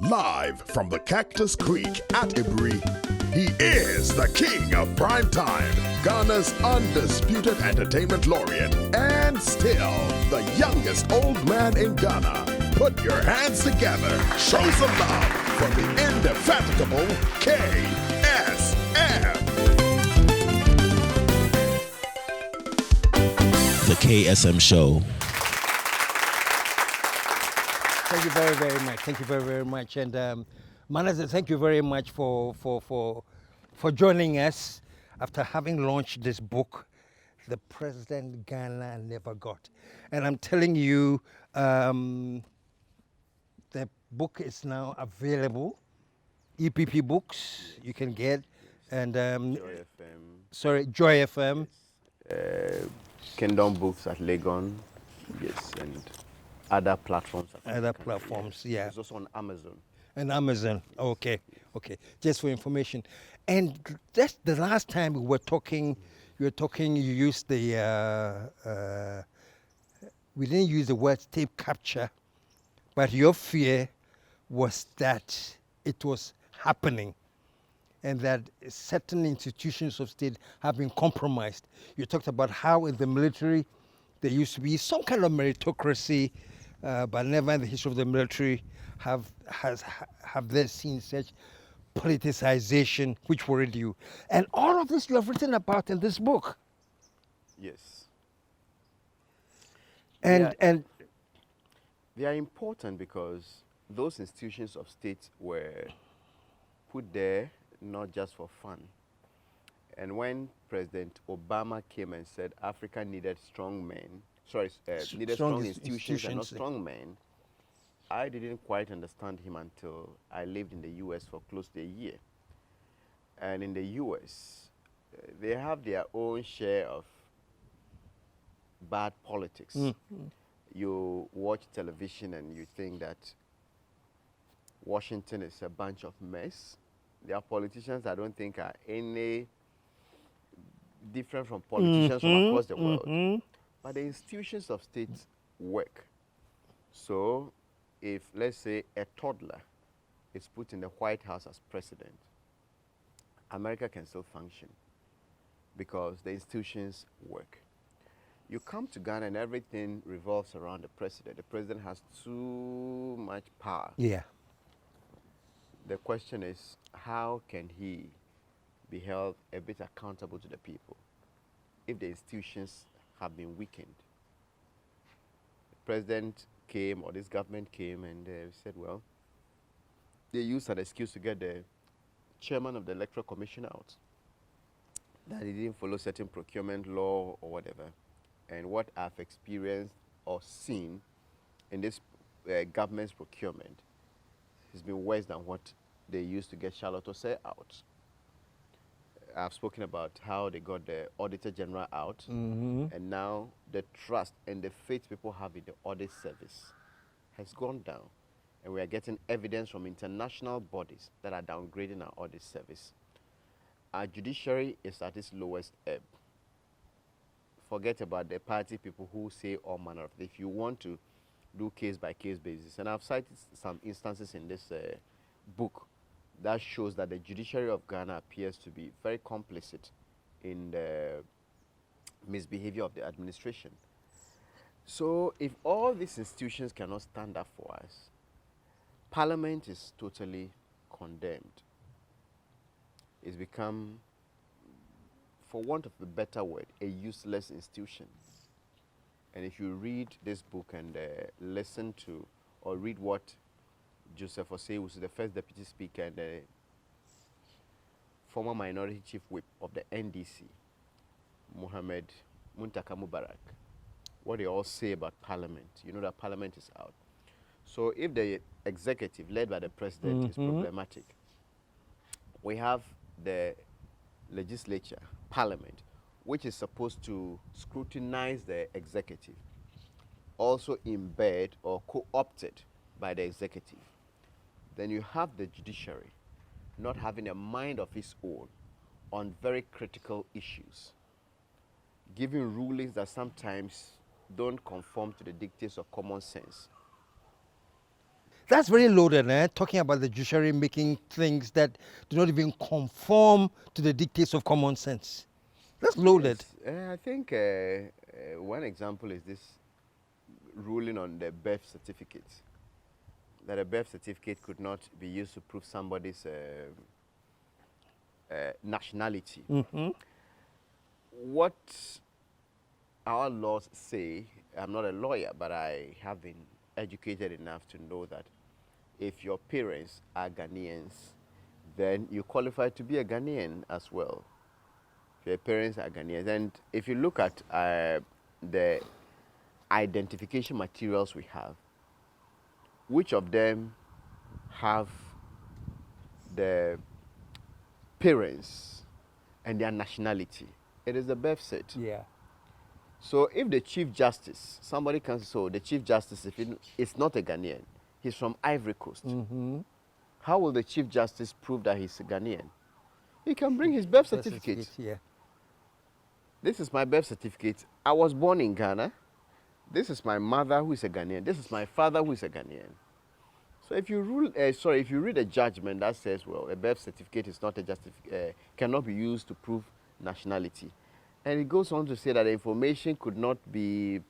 Live from the Cactus Creek at Ibri, he is the king of prime time, Ghana's undisputed entertainment laureate, and still the youngest old man in Ghana. Put your hands together, show some love for the indefatigable KSM. The KSM Show. Thank you very, very much. Thank you very, very much. And Manasseh, thank you very much for joining us after having launched this book, The President Ghana Never Got. And I'm telling you, the book is now available. EPP Books you can get, and Joy FM. sorry, Joy FM. Kingdom Books at Legon, yes, and other platforms. Other platforms, yeah. It's also on Amazon. And Amazon. Okay, okay. Just for information. And that's the last time we were talking. You used the. We didn't use the word tape capture, but your fear was that it was happening, and that certain institutions of state have been compromised. You talked about how in the military there used to be some kind of meritocracy, but never in the history of the military have they seen such politicization which worried you. And all of this you have written about in this book. Yes. And They are important because those institutions of state were put there not just for fun. And when President Obama came and said Africa needed strong men, needed strong institutions and not strong men, I didn't quite understand him until I lived in the US for close to a year. And in the US, they have their own share of bad politics. Mm-hmm. You watch television and you think that Washington is a bunch of mess. There are politicians I don't think are any different from politicians from across the world. But the institutions of state work. So if, let's say, a toddler is put in the White House as president, America can still function because the institutions work. You come to Ghana and everything revolves around the president. The president has too much power. yeah. The question is, how can he be held a bit accountable to the people if the institutions have been weakened? The president came, or this government came, and said, well, they used an excuse to get the chairman of the Electoral Commission out, that he didn't follow certain procurement law or whatever. And what I've experienced or seen in this government's procurement has been worse than what they used to get Charlotte Osei out. I've spoken about how they got the Auditor General out, and now the trust and the faith people have in the audit service has gone down. And we are getting evidence from international bodies that are downgrading our audit service. Our judiciary is at its lowest ebb. Forget about the party people who say all manner of things. If you want to do case-by-case basis, and I've cited some instances in this book that shows that the judiciary of Ghana appears to be very complicit in the misbehavior of the administration. So if all these institutions cannot stand up for us, Parliament is totally condemned. It's become, for want of a better word, a useless institution. And if you read this book and listen to or read what Joseph Osei, who is the first deputy speaker and the former minority chief whip of the NDC, Mohammed Muntaka Mubarak, what they all say about Parliament, you know that Parliament is out. So if the executive led by the president is problematic, we have the legislature, Parliament, which is supposed to scrutinize the executive, also in bed or co-opted by the executive. Then you have the judiciary not having a mind of its own on very critical issues, giving rulings that sometimes don't conform to the dictates of common sense. That's very loaded, talking about the judiciary making things that do not even conform to the dictates of common sense. That's loaded. Yes, I think one example is this ruling on the birth certificate, that a birth certificate could not be used to prove somebody's nationality. What our laws say, I'm not a lawyer, but I have been educated enough to know that if your parents are Ghanaians, then you qualify to be a Ghanaian as well. If your parents are Ghanaians. And if you look at the identification materials we have, which of them have the parents and their nationality? It is the birth cert. Yeah. So if the Chief Justice, somebody comes, so the Chief Justice, if it's not a Ghanaian, he's from Ivory Coast, how will the Chief Justice prove that he's a Ghanaian? He can bring his birth certificate. Yeah. This is my birth certificate. I was born in Ghana. This is my mother who is a Ghanaian. This is my father who is a Ghanaian. So if you if you read a judgment that says, well, a birth certificate is not a cannot be used to prove nationality, and it goes on to say that the information could not be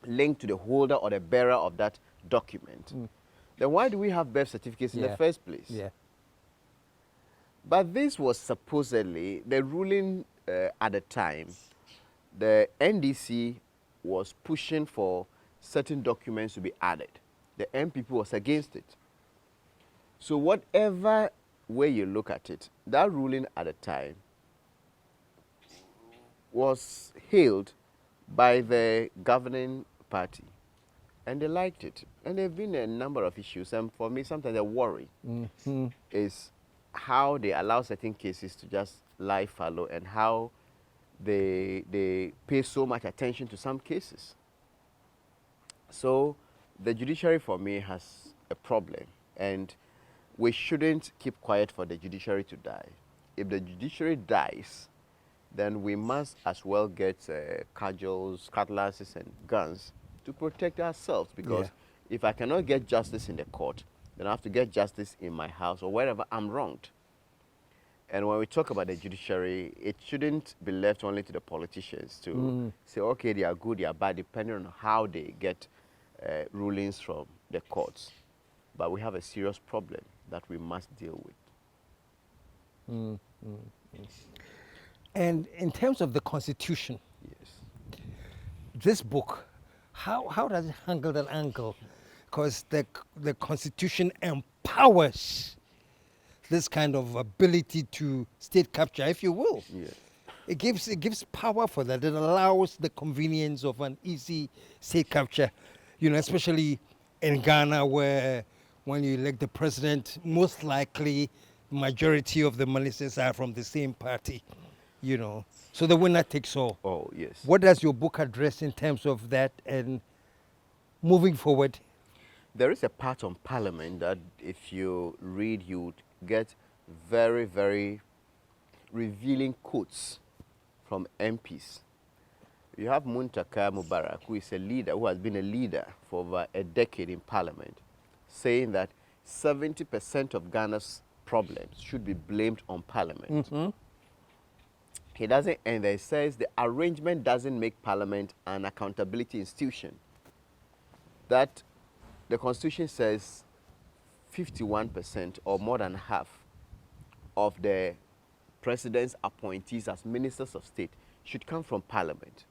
linked to the holder or the bearer of that document, then why do we have birth certificates in the first place? Yeah. But this was supposedly the ruling at the time. The NDC was pushing for certain documents to be added. The MPP was against it. So whatever way you look at it, that ruling at the time was hailed by the governing party, and they liked it. And there have been a number of issues, and for me sometimes a worry is how they allow certain cases to just lie fallow, and how they pay so much attention to some cases. So the judiciary for me has a problem, and we shouldn't keep quiet for the judiciary to die. If the judiciary dies, then we must as well get cudgels, cutlasses, and guns to protect ourselves, because if I cannot get justice in the court, then I have to get justice in my house or wherever I'm wronged. And when we talk about the judiciary, it shouldn't be left only to the politicians to say, okay, they are good, they are bad, depending on how they get rulings from the courts. But we have a serious problem that we must deal with. And in terms of the Constitution, Yes. this book, how does it handle that angle? Because the Constitution empowers this kind of ability to state capture, if you will. Yes. It gives power for that. It allows the convenience of an easy state capture, especially in Ghana, where when you elect the president, most likely majority of the Manasses are from the same party. So the winner takes all. Oh, yes. What does your book address in terms of that and moving forward? There is a part on Parliament that if you read, you would get very, very revealing quotes from MPs. You have Muntaka Mubarak, who is a leader, who has been a leader for over a decade in Parliament, saying that 70% of Ghana's problems should be blamed on Parliament. He doesn't, and he says the arrangement doesn't make Parliament an accountability institution. That the Constitution says 51% or more than half of the president's appointees as ministers of state should come from Parliament.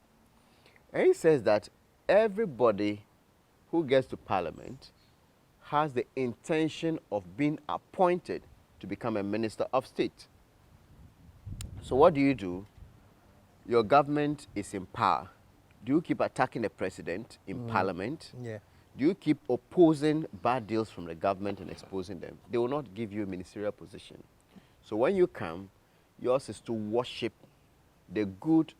And he says that everybody who gets to Parliament has the intention of being appointed to become a minister of state. So what do? Your government is in power. Do you keep attacking the president in Parliament? Yeah. Do you keep opposing bad deals from the government and exposing them? They will not give you a ministerial position. So when you come, yours is to worship the good,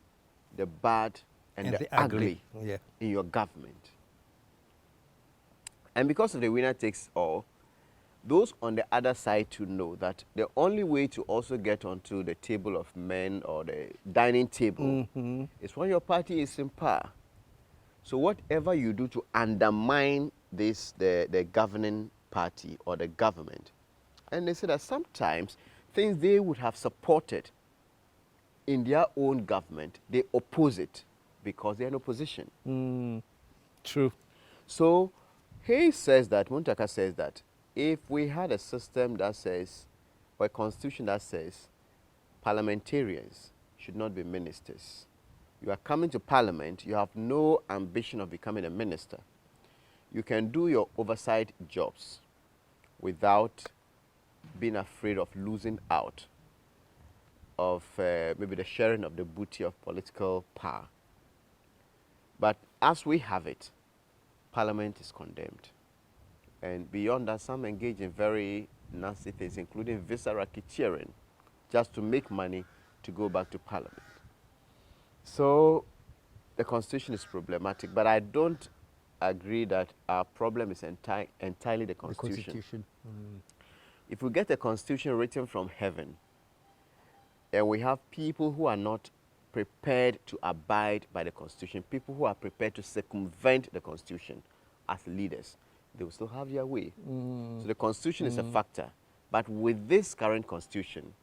the bad, and the ugly in your government. And because of the winner takes all, those on the other side to know that the only way to also get onto the table of men or the dining table is when your party is in power. So whatever you do to undermine this, the governing party or the government. And they say that sometimes things they would have supported in their own government, they oppose it because they're in opposition. True. So Hayes says that, Muntaka says that, if we had a system that says, or a constitution that says, parliamentarians should not be ministers. You are coming to parliament, you have no ambition of becoming a minister. You can do your oversight jobs without being afraid of losing out of maybe the sharing of the booty of political power. But as we have it, Parliament is condemned. And beyond that, some engage in very nasty things, including visa racketeering, just to make money to go back to Parliament. So the Constitution is problematic, but I don't agree that our problem is entirely the Constitution. If we get a Constitution written from heaven, and we have people who are not prepared to abide by the Constitution, people who are prepared to circumvent the Constitution as leaders, they will still have their way. So the Constitution is a factor. But with this current Constitution,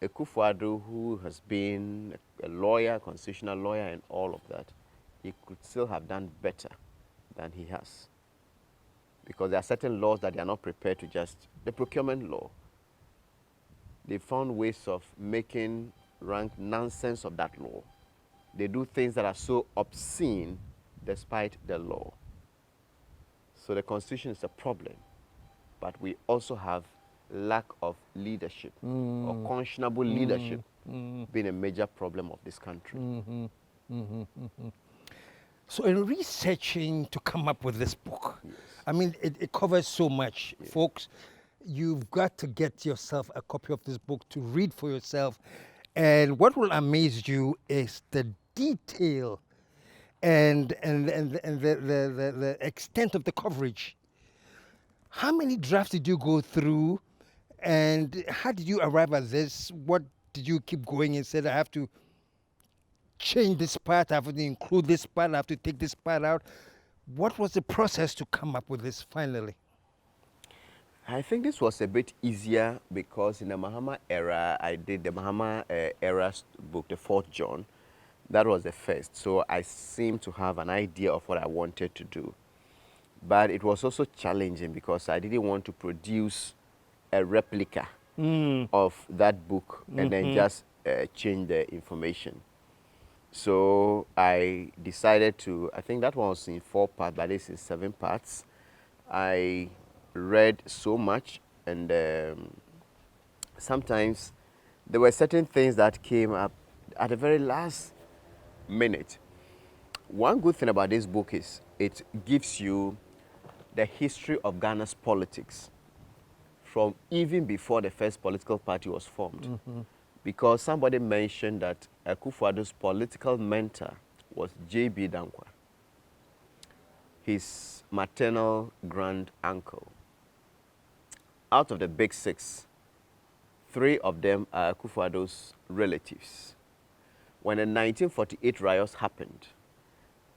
Akufo-Addo, who has been a lawyer, constitutional lawyer, and all of that, he could still have done better than he has. Because there are certain laws that they are not prepared to just, the procurement law, they found ways of making rank nonsense of that law. They do things that are so obscene despite the law. So the Constitution is a problem, but we also have lack of leadership or conscionable leadership being a major problem of this country. So in researching to come up with this book, Yes. I mean, it covers so much. Yes. Folks, you've got to get yourself a copy of this book to read for yourself. And what will amaze you is the detail and the extent of the coverage. How many drafts did you go through, and how did you arrive at this? What did you keep going and said, I have to change this part, I have to include this part, I have to take this part out? What was the process to come up with this finally? I think this was a bit easier because in the Mahama era, I did the Mahama era book, the 4th John. That was the first. So I seemed to have an idea of what I wanted to do. But it was also challenging because I didn't want to produce a replica of that book and then just change the information. So I decided to, I think that one was in 4 parts, but this is 7 parts. I read so much, and sometimes there were certain things that came up at the very last minute. One good thing about this book is it gives you the history of Ghana's politics from even before the first political party was formed. Because somebody mentioned that Akufo-Addo's political mentor was J.B. Dankwa, his maternal grand uncle. Out of the big 6, 3 of them are Akufo-Addo's relatives. When the 1948 riots happened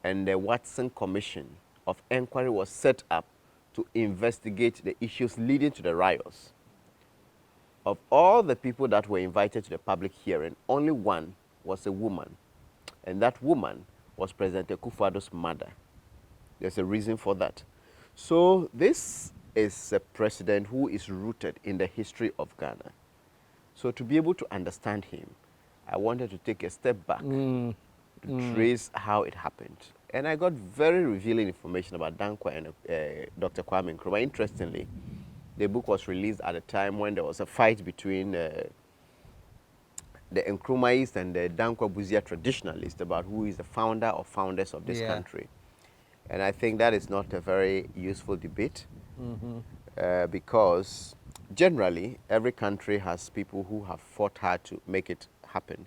and the Watson Commission of Inquiry was set up to investigate the issues leading to the riots, of all the people that were invited to the public hearing, only one was a woman. And that woman was President Akufo-Addo's mother. There's a reason for that. So this is a president who is rooted in the history of Ghana. So to be able to understand him, I wanted to take a step back to trace how it happened. And I got very revealing information about Dankwa and Dr. Kwame Nkrumah. Interestingly, the book was released at a time when there was a fight between the Nkrumahs and the Dankwa Buzia traditionalists about who is the founder or founders of this country. And I think that is not a very useful debate because generally every country has people who have fought hard to make it happen.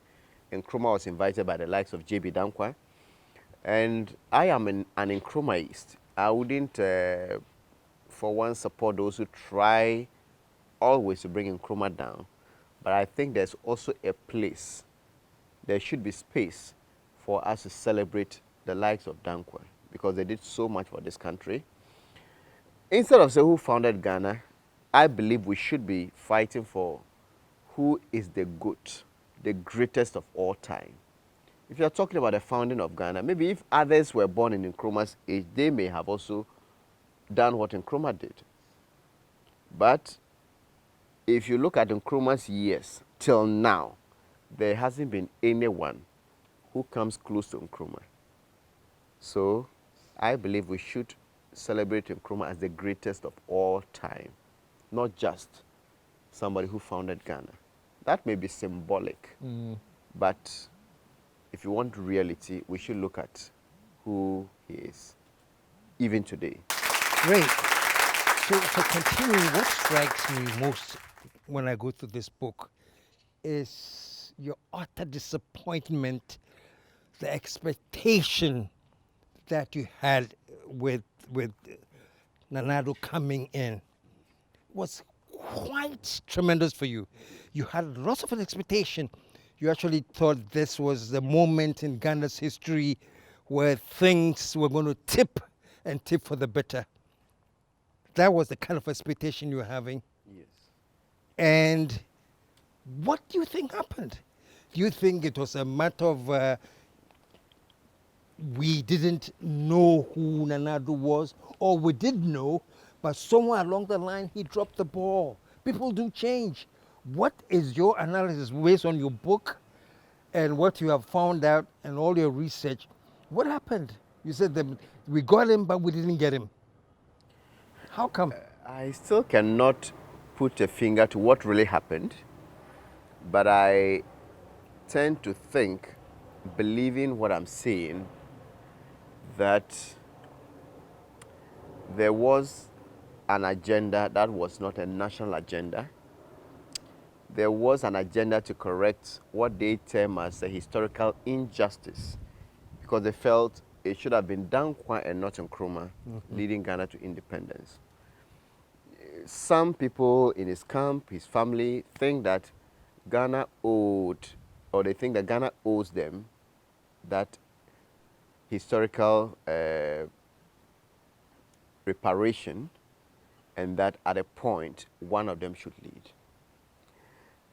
Nkrumah was invited by the likes of J.B. Dankwa, and I am an Nkrumahist. I wouldn't for one, support those who try always to bring Nkrumah down. But I think there's also a place, there should be space for us to celebrate the likes of Dankwa because they did so much for this country. Instead of saying who founded Ghana, I believe we should be fighting for who is the GOAT, the greatest of all time. If you're talking about the founding of Ghana, maybe if others were born in Nkrumah's age, they may have also done what Nkrumah did. But if you look at Nkrumah's years till now, there hasn't been anyone who comes close to Nkrumah. So I believe we should celebrate Nkrumah as the greatest of all time, not just somebody who founded Ghana. That may be symbolic, but if you want reality, we should look at who he is, even today. Great. So continuing, what strikes me most when I go through this book is your utter disappointment, the expectation that you had with Nanado coming in was quite tremendous for you. You had lots of an expectation. You actually thought this was the moment in Ghana's history where things were going to tip and tip for the better. That was the kind of expectation you were having. Yes. And what do you think happened? Do you think it was a matter of we didn't know who Nanado was, or we did know, but somewhere along the line he dropped the ball? People do change. What is your analysis based on your book and what you have found out and all your research? What happened? You said that we got him, but we didn't get him. How come? I still cannot put a finger to what really happened, but I tend to think, believing what I'm saying, that there was an agenda that was not a national agenda. There was an agenda to correct what they term as a historical injustice, because they felt it should have been Dankwa and not Nkrumah leading Ghana to independence. Some people in his camp, his family, think that Ghana owed, or they think that Ghana owes them that historical reparation, and that at a point one of them should lead.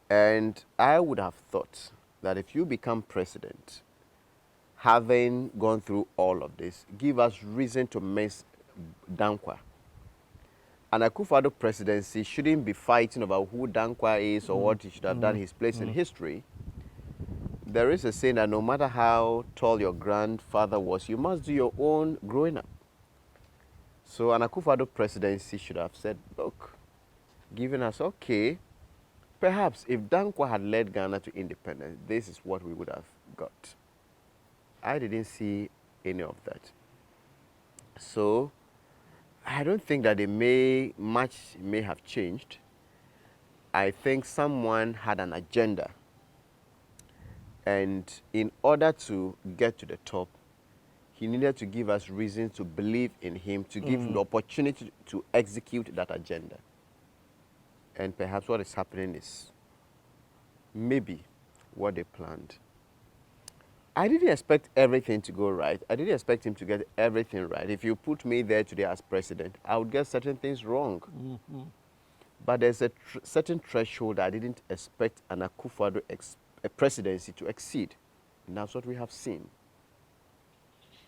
And I would have thought that if you become president, having gone through all of this, give us reason to miss Dankwa. And Akufo-Addo presidency shouldn't be fighting about who Dankwa is or what he should have done, his place in history. There is a saying that no matter how tall your grandfather was, you must do your own growing up. So an Akufo-Addo presidency should have said, look, giving us, okay, perhaps if Dankwa had led Ghana to independence, this is what we would have got. I didn't see any of that. So I don't think that much may have changed. I think someone had an agenda. And in order to get to the top, he needed to give us reason to believe in him, to give the opportunity to execute that agenda. And perhaps what is happening is maybe what they planned. I didn't expect everything to go right. I didn't expect him to get everything right. If you put me there today as president, I would get certain things wrong. But there's a certain threshold I didn't expect an Akufo-Addo presidency to exceed. And that's what we have seen.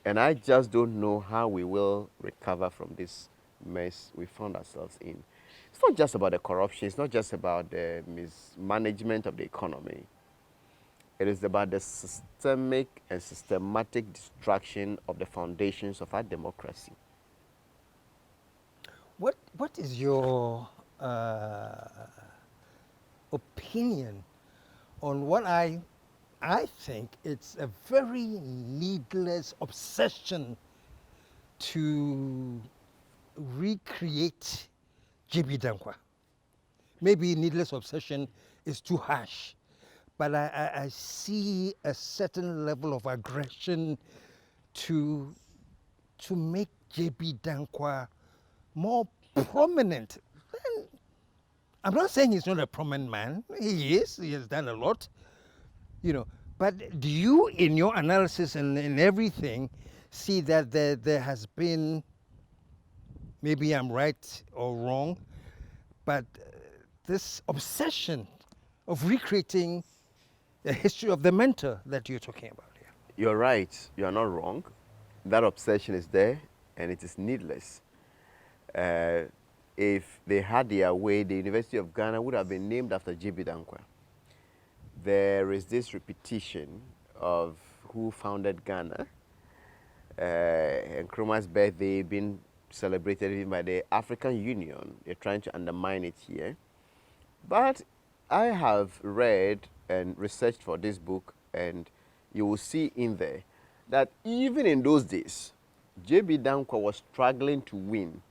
And I just don't know how we will recover from this mess we found ourselves in. It's not just about the corruption. It's not just about the mismanagement of the economy. It is about the systemic and systematic destruction of the foundations of our democracy. What is your opinion on what I think it's a very needless obsession to recreate J.B. Dankwa? Maybe needless obsession is too harsh, but I see a certain level of aggression to make J.B. Dankwa more prominent. I'm not saying he's not a prominent man. He is. He has done a lot, you know. But do you, in your analysis and in everything, see that there has been maybe I'm right or wrong, but this obsession of recreating the history of the mentor that you're talking about here. You're right. You are not wrong. That obsession is there, and it is needless. If they had their way, the University of Ghana would have been named after J.B. Dankwa. There is this repetition of who founded Ghana, and Nkrumah's birthday being celebrated even by the African Union. They're trying to undermine it here. But I have read and researched for this book, and you will see in there that even in those days, J.B. Dankwa was struggling to win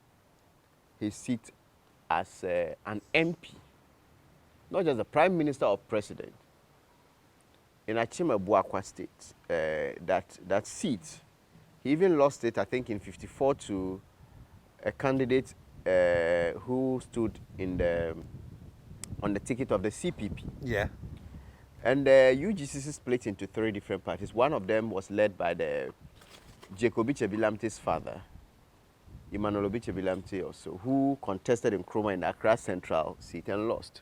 his seat as an MP, not just the Prime Minister or President. In Achimea-Buakwa State, that seat, he even lost it, I think, in '54 to a candidate who stood on the ticket of the CPP. Yeah. And the UGCC split into 3 different parties. One of them was led by the Jacob Biche-Bilamte's father, Emmanuel Biche-Bilamte also, who contested in Nkrumah in the Accra Central seat and lost.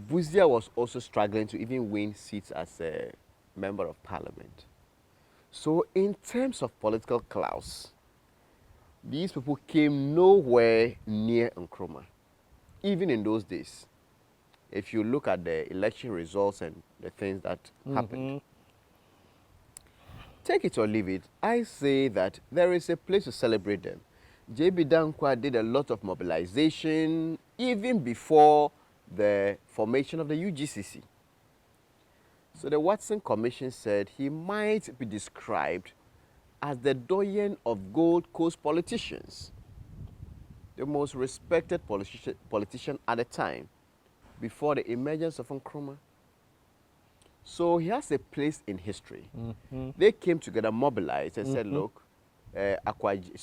Buzia was also struggling to even win seats as a member of parliament. So in terms of political class, these people came nowhere near Nkrumah, even in those days. If you look at the election results and the things that happened, take it or leave it, I say that there is a place to celebrate them. J.B. Dankwa did a lot of mobilization even before the formation of the UGCC. So the Watson Commission said he might be described as the doyen of Gold Coast politicians, the most respected politician at the time, before the emergence of Nkrumah. So he has a place in history. They came together, mobilized, and said, look, Akwaje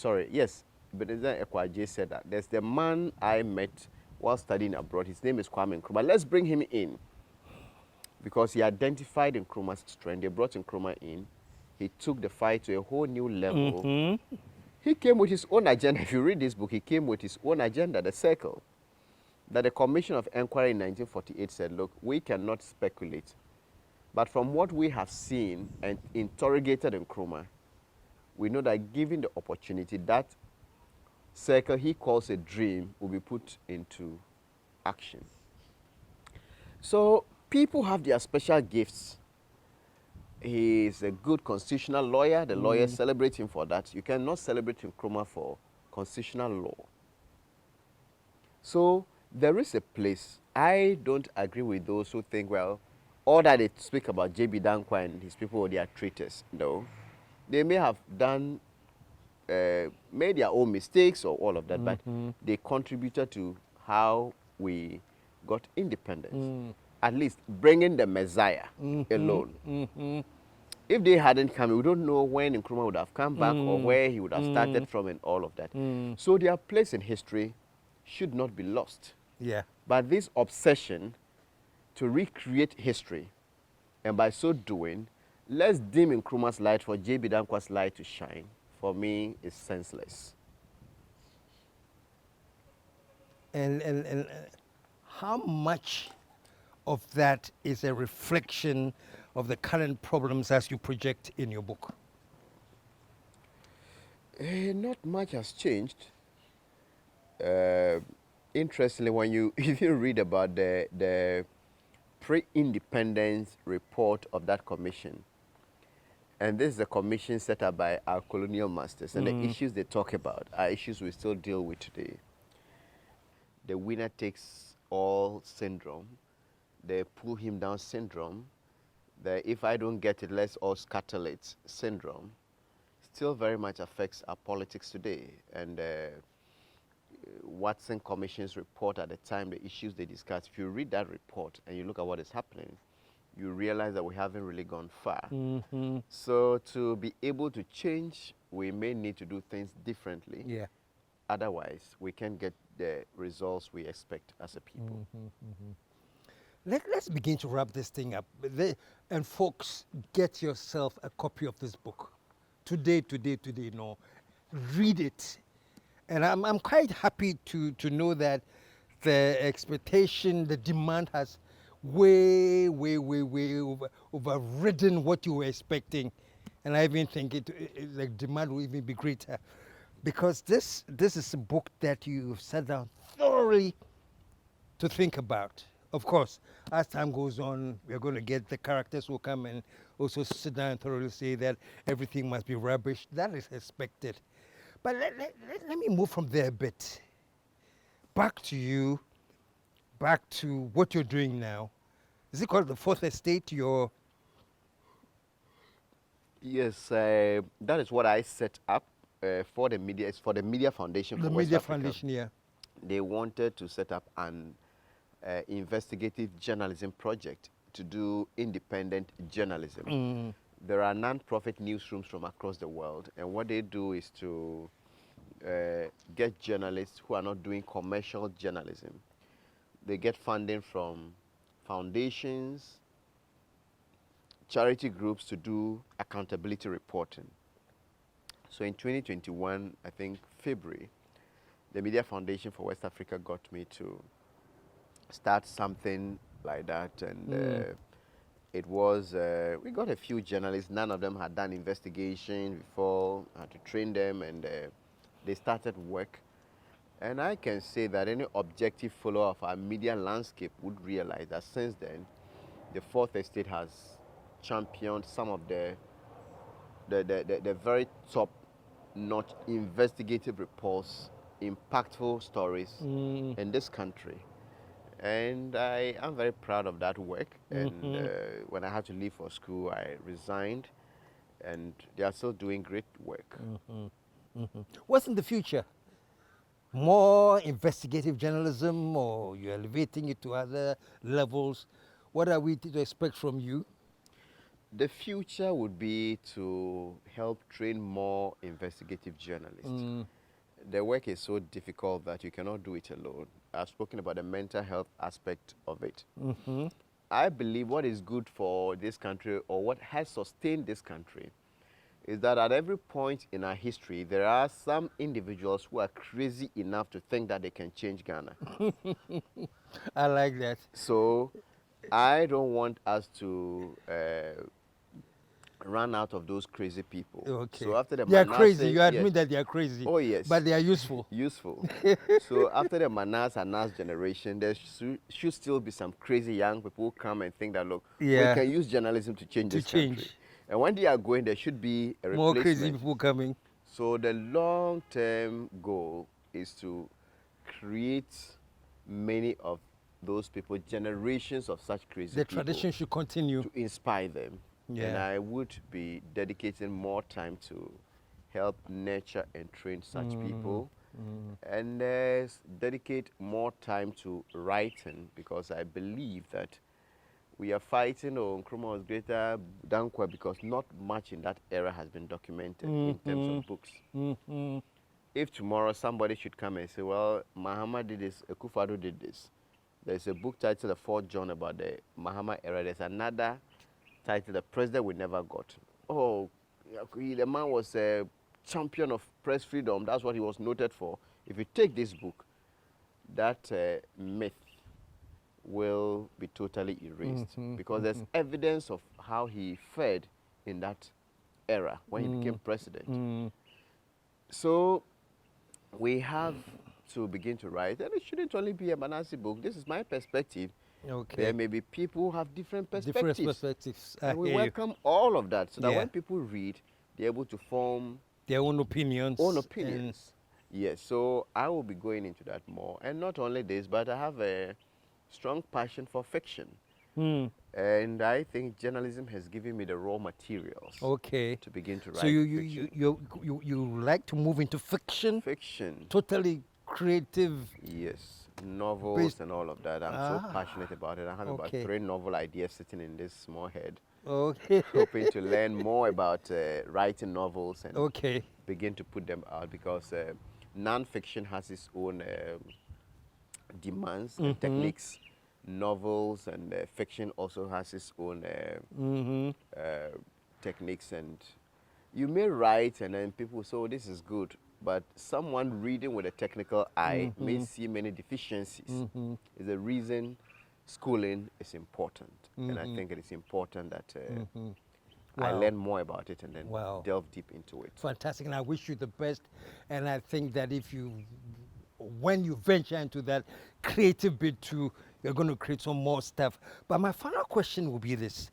said that there's the man I met while studying abroad. His name is Kwame Nkrumah. Let's bring him in. Because he identified Nkrumah's strength. They brought Nkrumah in. He took the fight to a whole new level. He came with his own agenda. If you read this book, he came with his own agenda, the circle. That the Commission of Inquiry in 1948 said, look, we cannot speculate. But from what we have seen and interrogated Nkrumah, we know that given the opportunity, that circle he calls a dream will be put into action. So people have their special gifts. He is a good constitutional lawyer. The lawyers celebrate him for that. You cannot celebrate Nkrumah for constitutional law. So there is a place. I don't agree with those who think, well, all that they speak about J.B. Dankwa and his people, they are traitors. No. They may have done, made their own mistakes or all of that, but they contributed to how we got independence. At least bringing the Messiah alone. If they hadn't come, we don't know when Nkrumah would have come back or where he would have started from and all of that. So their place in history should not be lost. Yeah. But this obsession to recreate history, and by so doing, let's dim Nkrumah's light for J.B. Dankwa's light to shine, for me, is senseless. And how much of that is a reflection of the current problems as you project in your book? Not much has changed. Interestingly, when you even read about the pre-independence report of that commission, and this is a commission set up by our colonial masters, and the issues they talk about are issues we still deal with today. The winner takes all syndrome, the pull him down syndrome, the if I don't get it, let's all scuttle it syndrome, still very much affects our politics today. And Watson Commission's report at the time, the issues they discussed, if you read that report and you look at what is happening, you realize that we haven't really gone far. So to be able to change, we may need to do things differently. Yeah. Otherwise, we can't get the results we expect as a people. Let's begin to wrap this thing up. And folks, get yourself a copy of this book. Today, read it. And I'm quite happy to know that the expectation, the demand has way overridden what you were expecting. And I even think the demand will even be greater. Because this is a book that you've sat down thoroughly to think about. Of course, as time goes on, we're going to get the characters will come and also sit down and thoroughly say that everything must be rubbish. That is expected. But let me move from there a bit. Back to you, back to what you're doing now. Is it called the Fourth Estate? Your Yes, that is what I set up for the media. It's for the Media Foundation for the West Media Africa. Foundation, yeah. They wanted to set up an investigative journalism project to do independent journalism. There are non-profit newsrooms from across the world, and what they do is to get journalists who are not doing commercial journalism. They get funding from foundations, charity groups to do accountability reporting. So in 2021, I think February, the Media Foundation for West Africa got me to start something like that, and it was, we got a few journalists, none of them had done investigation before, I had to train them, and they started work. And I can say that any objective follower of our media landscape would realize that since then, the Fourth Estate has championed some of the very top-notch investigative reports, impactful stories in this country. And I am very proud of that work. And when I had to leave for school, I resigned. And they are still doing great work. What's in the future? More investigative journalism, or you're elevating it to other levels? What are we to expect from you? The future would be to help train more investigative journalists. The work is so difficult that you cannot do it alone. I've spoken about the mental health aspect of it. I believe what is good for this country, or what has sustained this country, is that at every point in our history, there are some individuals who are crazy enough to think that they can change Ghana. I like that. So I don't want us to run out of those crazy people. Okay. So after the They are Manasseh, crazy. You admit yes. that they are crazy. Oh yes. But they are useful. Useful. So after the Manasseh and Nas generation, there should still be some crazy young people who come and think that, look, Yeah. we can use journalism to change this country. And when they are going, there should be a replacement. More crazy people coming. So the long-term goal is to create many of those people, generations of such crazy The people. tradition should continue. To inspire them. Yeah. And I would be dedicating more time to help nurture and train such people. And dedicate more time to writing, because I believe that we are fighting on Nkrumah was greater than Kwa, because not much in that era has been documented in terms of books. If tomorrow somebody should come and say, well, Mahama did this, Akufo-Addo did this. There's a book titled The Fourth John about the Mahama era. There's another titled The President We Never Got. Oh, the man was a champion of press freedom. That's what he was noted for. If you take this book, that myth will be totally erased, because there's evidence of how he fared in that era when he became president. So we have to begin to write, and it shouldn't only be a Manasseh book. This is my perspective. Okay. There may be people who have different perspectives. Different perspectives. And we welcome all of that, so that Yeah. when people read, they're able to form Their own opinions. Yes, so I will be going into that more. And not only this, but I have a strong passion for fiction. And I think journalism has given me the raw materials Okay. to begin to write So fiction. you like to move into fiction? Fiction. Totally creative. Yes, novels Based- and all of that. I'm so passionate about it. I have about Okay. 3 novel ideas sitting in this small head, Okay. hoping to learn more about writing novels and Okay. begin to put them out, because non-fiction has its own demands and techniques. Novels and fiction also has its own techniques, and you may write and then people say, oh, this is good, but someone reading with a technical eye may see many deficiencies. Is the reason schooling is important, and I think it is important that I Wow. learn more about it and then Wow. delve deep into it. Fantastic, and I wish you the best. And I think that when you venture into that creative bit too, you're going to create some more stuff. But my final question will be this: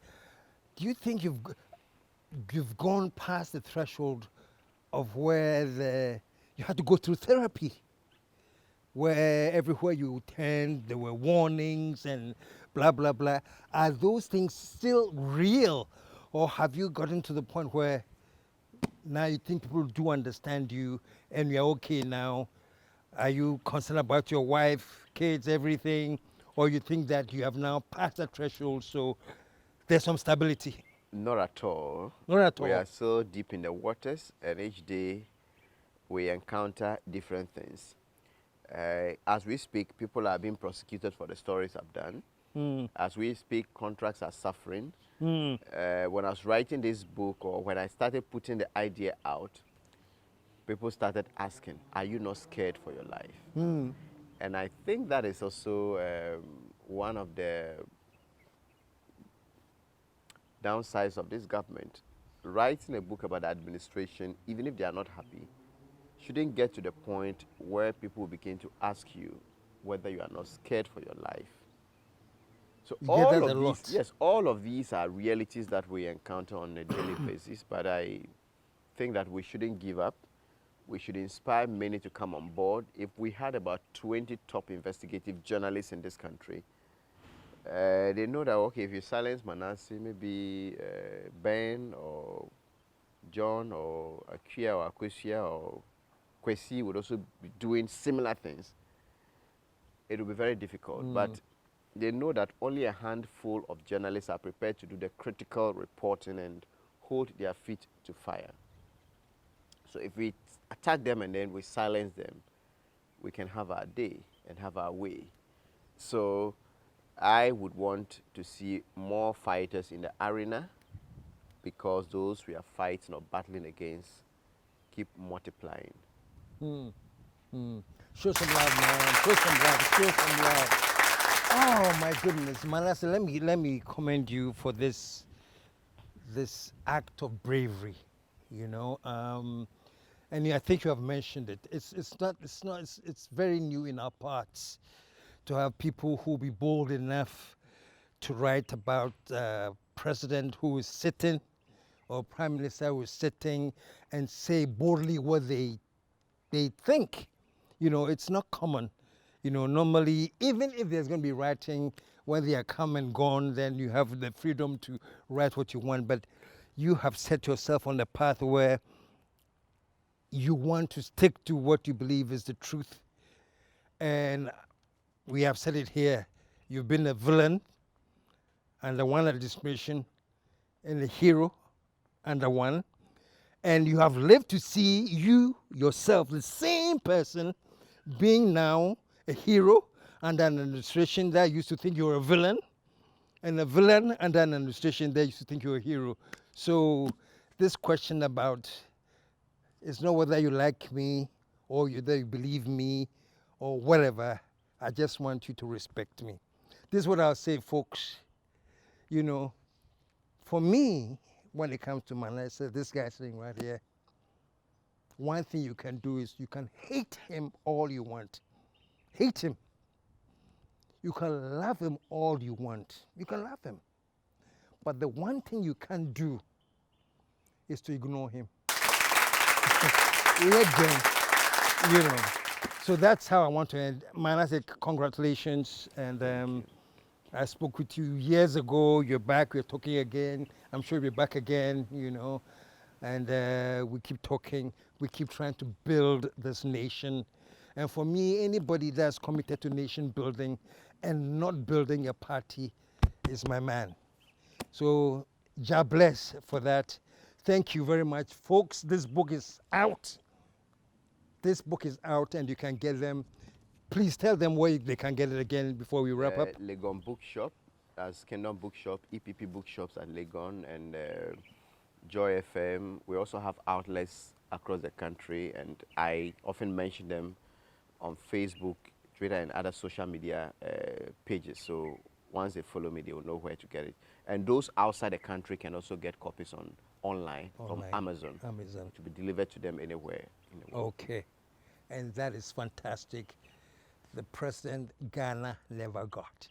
do you think you've gone past the threshold of where you had to go through therapy, where everywhere you turned there were warnings and blah blah blah? Are those things still real, or have you gotten to the point where now you think people do understand you and you're okay now? Are you concerned about your wife, kids, everything, or you think that you have now passed that threshold, so there's some stability? Not at all. Not at We all. are so deep in the waters, and each day we encounter different things. As we speak, people are being prosecuted for the stories I've done. As we speak, contracts are suffering. When I was writing this book, or when I started putting the idea out, people started asking, are you not scared for your life? And I think that is also one of the downsides of this government. Writing a book about administration, even if they are not happy, shouldn't get to the point where people begin to ask you whether you are not scared for your life. So You get that a of lot. these, yes, all of these are realities that we encounter on a daily basis, but I think that we shouldn't give up. We should inspire many to come on board. If we had about 20 top investigative journalists in this country, they know that, okay, if you silence Manasseh, maybe Ben or John or Akia or Akwesua or Kwesi would also be doing similar things. It will be very difficult. But they know that only a handful of journalists are prepared to do the critical reporting and hold their feet to fire. So if we attack them and then we silence them, we can have our day and have our way. So I would want to see more fighters in the arena, because those we are fighting or battling against keep multiplying. Show some love, man. Show some love. Show some love. Oh my goodness, Manasseh, let me commend you for this act of bravery, you know. And I think you have mentioned it. It's very new in our parts to have people who be bold enough to write about president who is sitting or prime minister who is sitting and say boldly what they think. You know, it's not common. You know, normally, even if there's going to be writing when they are come and gone, then you have the freedom to write what you want. But you have set yourself on a path where you want to stick to what you believe is the truth. And we have said it here. You've been a villain under one administration and a hero under one. And you have lived to see you yourself, the same person, being now a hero under an administration that used to think you were a villain, and a villain under an administration that used to think you were a hero. So this question about, it's not whether you like me or whether you believe me or whatever. I just want you to respect me. This is what I'll say, folks. You know, for me, when it comes to Manasseh, this guy sitting right here, one thing you can do is you can hate him all you want. Hate him. You can love him all you want. You can love him. But the one thing you can't do is to ignore him. Let them, you know. So that's how I want to end. Manasseh, congratulations. And I spoke with you years ago. You're back. We're talking again. I'm sure you'll be back again, you know. And we keep talking. We keep trying to build this nation. And for me, anybody that's committed to nation building and not building a party is my man. So, God bless for that. Thank you very much. Folks, this book is out. This book is out and you can get them. Please tell them where they can get it again before we wrap up. Legon Bookshop, as Kingdom Bookshop, EPP Bookshops at Legon, and Joy FM. We also have outlets across the country, and I often mention them on Facebook, Twitter, and other social media pages. So once they follow me, they will know where to get it. And those outside the country can also get copies online from Amazon. To be delivered to them anywhere in the world. Okay. And that is fantastic. The president Ghana never got.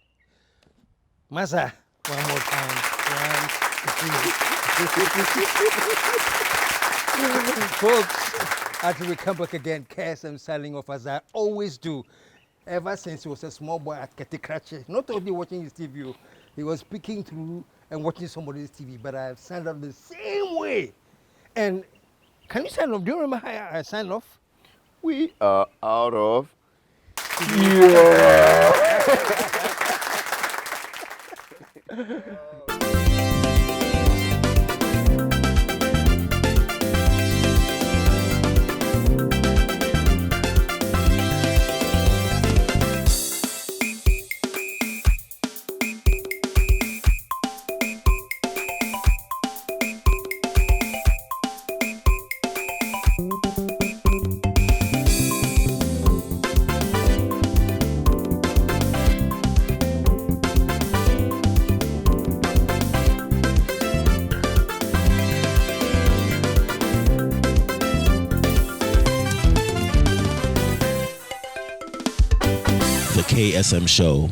Manasseh, one more time. 1, 2. Folks, after we come back again, KSM signing off as I always do. Ever since he was a small boy at Ketikrache, not only watching his TV, he was speaking through and watching somebody's TV, but I have signed off the same way. And can you sign off? Do you remember how I signed off? We are out of The KSM Show.